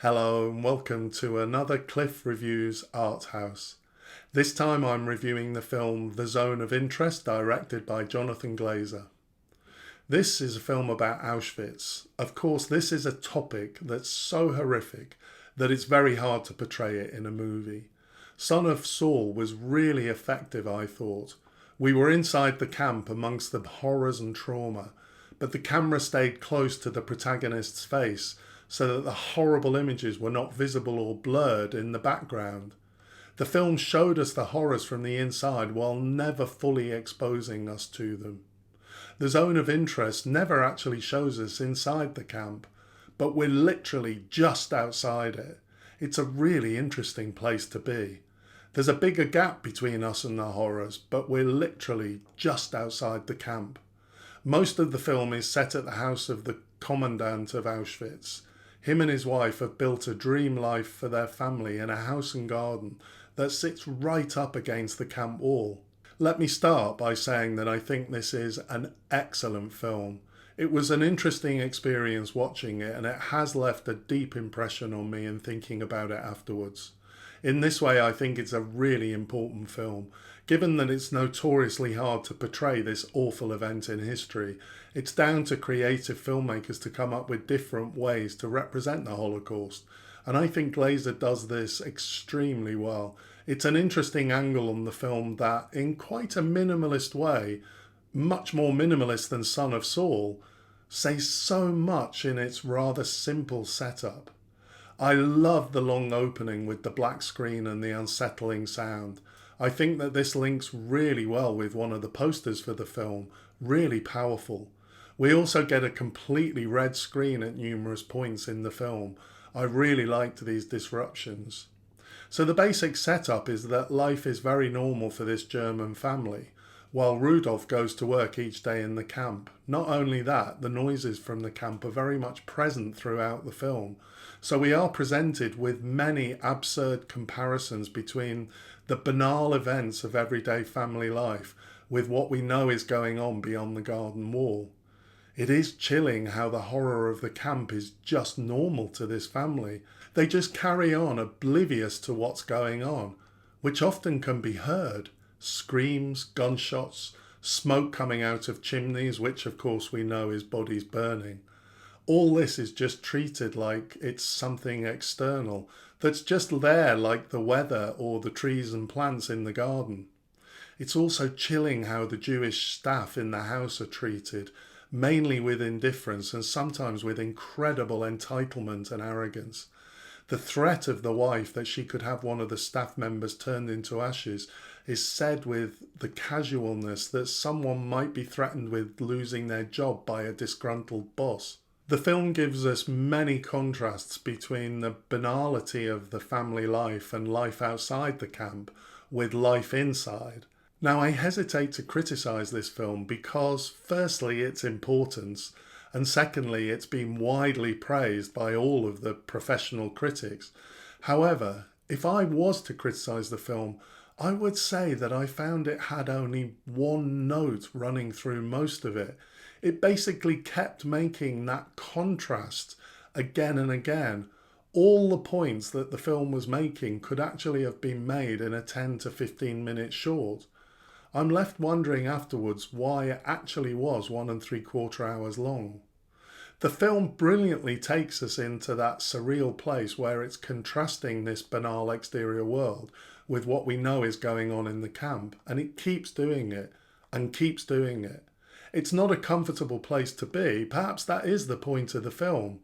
Hello and welcome to another Cliff Reviews Art House. This time I'm reviewing the film The Zone of Interest, directed by Jonathan Glazer. This is a film about Auschwitz. Of course, this is a topic that's so horrific that it's very hard to portray it in a movie. Son of Saul was really effective, I thought. We were inside the camp amongst the horrors and trauma, but the camera stayed close to the protagonist's face so that the horrible images were not visible or blurred in the background. The film showed us the horrors from the inside while never fully exposing us to them. The Zone of Interest never actually shows us inside the camp, but we're literally just outside it. It's a really interesting place to be. There's a bigger gap between us and the horrors, but we're literally just outside the camp. Most of the film is set at the house of the commandant of Auschwitz. Him and his wife have built a dream life for their family in a house and garden that sits right up against the camp wall. Let me start by saying that I think this is an excellent film. It was an interesting experience watching it, and it has left a deep impression on me in thinking about it afterwards. In this way, I think it's a really important film. Given that it's notoriously hard to portray this awful event in history, it's down to creative filmmakers to come up with different ways to represent the Holocaust. And I think Glazer does this extremely well. It's an interesting angle on the film that, in quite a minimalist way, much more minimalist than Son of Saul, says so much in its rather simple setup. I love the long opening with the black screen and the unsettling sound. I think that this links really well with one of the posters for the film, really powerful. We also get a completely red screen at numerous points in the film. I really liked these disruptions. So the basic setup is that life is very normal for this German family, while Rudolf goes to work each day in the camp. Not only that, the noises from the camp are very much present throughout the film. So we are presented with many absurd comparisons between the banal events of everyday family life with what we know is going on beyond the garden wall. It is chilling how the horror of the camp is just normal to this family. They just carry on oblivious to what's going on, which often can be heard. Screams, gunshots, smoke coming out of chimneys, which of course we know is bodies burning. All this is just treated like it's something external that's just there, like the weather or the trees and plants in the garden. It's also chilling how the Jewish staff in the house are treated, mainly with indifference and sometimes with incredible entitlement and arrogance. The threat of the wife that she could have one of the staff members turned into ashes is said with the casualness that someone might be threatened with losing their job by a disgruntled boss. The film gives us many contrasts between the banality of the family life and life outside the camp with life inside. Now, I hesitate to criticise this film because, firstly, its importance, and secondly, it's been widely praised by all of the professional critics. However, if I was to criticise the film, I would say that I found it had only one note running through most of it. It basically kept making that contrast again and again. All the points that the film was making could actually have been made in a 10 to 15 minute short. I'm left wondering afterwards why it actually was 1 3/4 hours long. The film brilliantly takes us into that surreal place where it's contrasting this banal exterior world with what we know is going on in the camp, and it keeps doing it and keeps doing it. It's not a comfortable place to be. Perhaps that is the point of the film.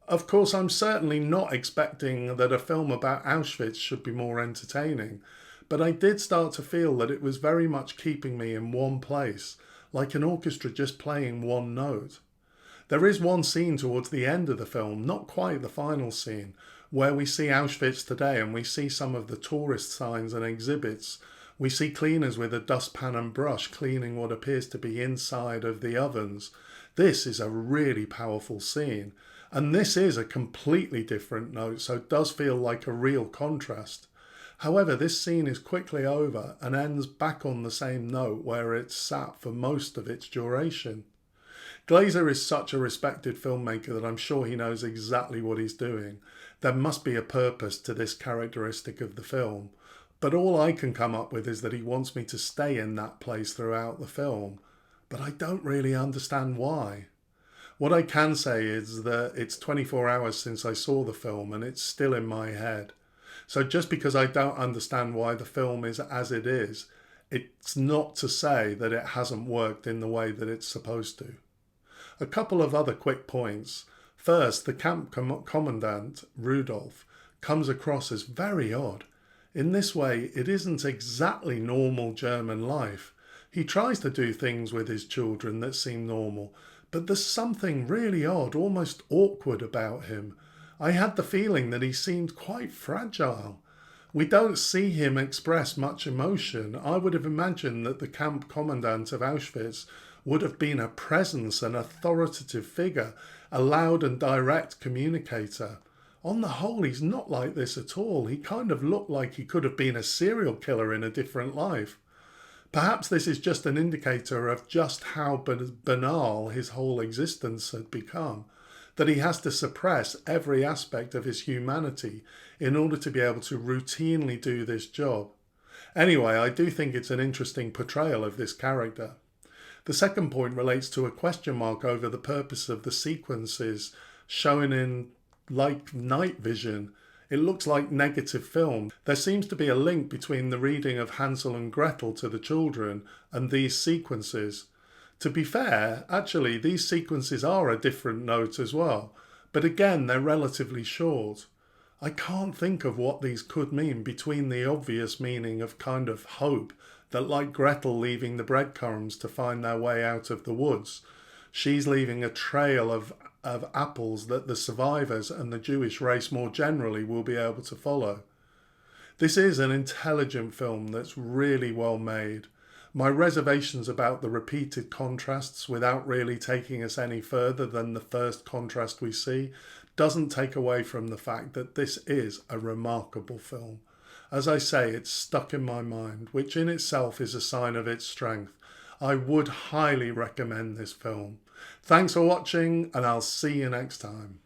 Of course, I'm certainly not expecting that a film about Auschwitz should be more entertaining, but I did start to feel that it was very much keeping me in one place, like an orchestra just playing one note. There is one scene towards the end of the film, not quite the final scene, where we see Auschwitz today and we see some of the tourist signs and exhibits. We see cleaners with a dustpan and brush cleaning what appears to be inside of the ovens. This is a really powerful scene, and this is a completely different note, so it does feel like a real contrast. However, this scene is quickly over and ends back on the same note where it's sat for most of its duration. Glazer is such a respected filmmaker that I'm sure he knows exactly what he's doing. There must be a purpose to this characteristic of the film. But all I can come up with is that he wants me to stay in that place throughout the film. But I don't really understand why. What I can say is that it's 24 hours since I saw the film and it's still in my head. So just because I don't understand why the film is as it is, it's not to say that it hasn't worked in the way that it's supposed to. A couple of other quick points. First, the camp commandant, Rudolph, comes across as very odd. In this way, it isn't exactly normal German life. He tries to do things with his children that seem normal, but there's something really odd, almost awkward about him. I had the feeling that he seemed quite fragile. We don't see him express much emotion. I would have imagined that the camp commandant of Auschwitz would have been a presence, an authoritative figure, a loud and direct communicator. On the whole, he's not like this at all. He kind of looked like he could have been a serial killer in a different life. Perhaps this is just an indicator of just how banal his whole existence had become, that he has to suppress every aspect of his humanity in order to be able to routinely do this job. Anyway, I do think it's an interesting portrayal of this character. The second point relates to a question mark over the purpose of the sequences shown in like night vision. It looks like negative film. There seems to be a link between the reading of Hansel and Gretel to the children and these sequences. To be fair, actually, these sequences are a different note as well, but again, they're relatively short. I can't think of what these could mean between the obvious meaning of kind of hope, that like Gretel leaving the breadcrumbs to find their way out of the woods, she's leaving a trail of apples that the survivors and the Jewish race more generally will be able to follow. This is an intelligent film that's really well made. My reservations about the repeated contrasts without really taking us any further than the first contrast we see doesn't take away from the fact that this is a remarkable film. As I say, it's stuck in my mind, which in itself is a sign of its strength. I would highly recommend this film. Thanks for watching, and I'll see you next time.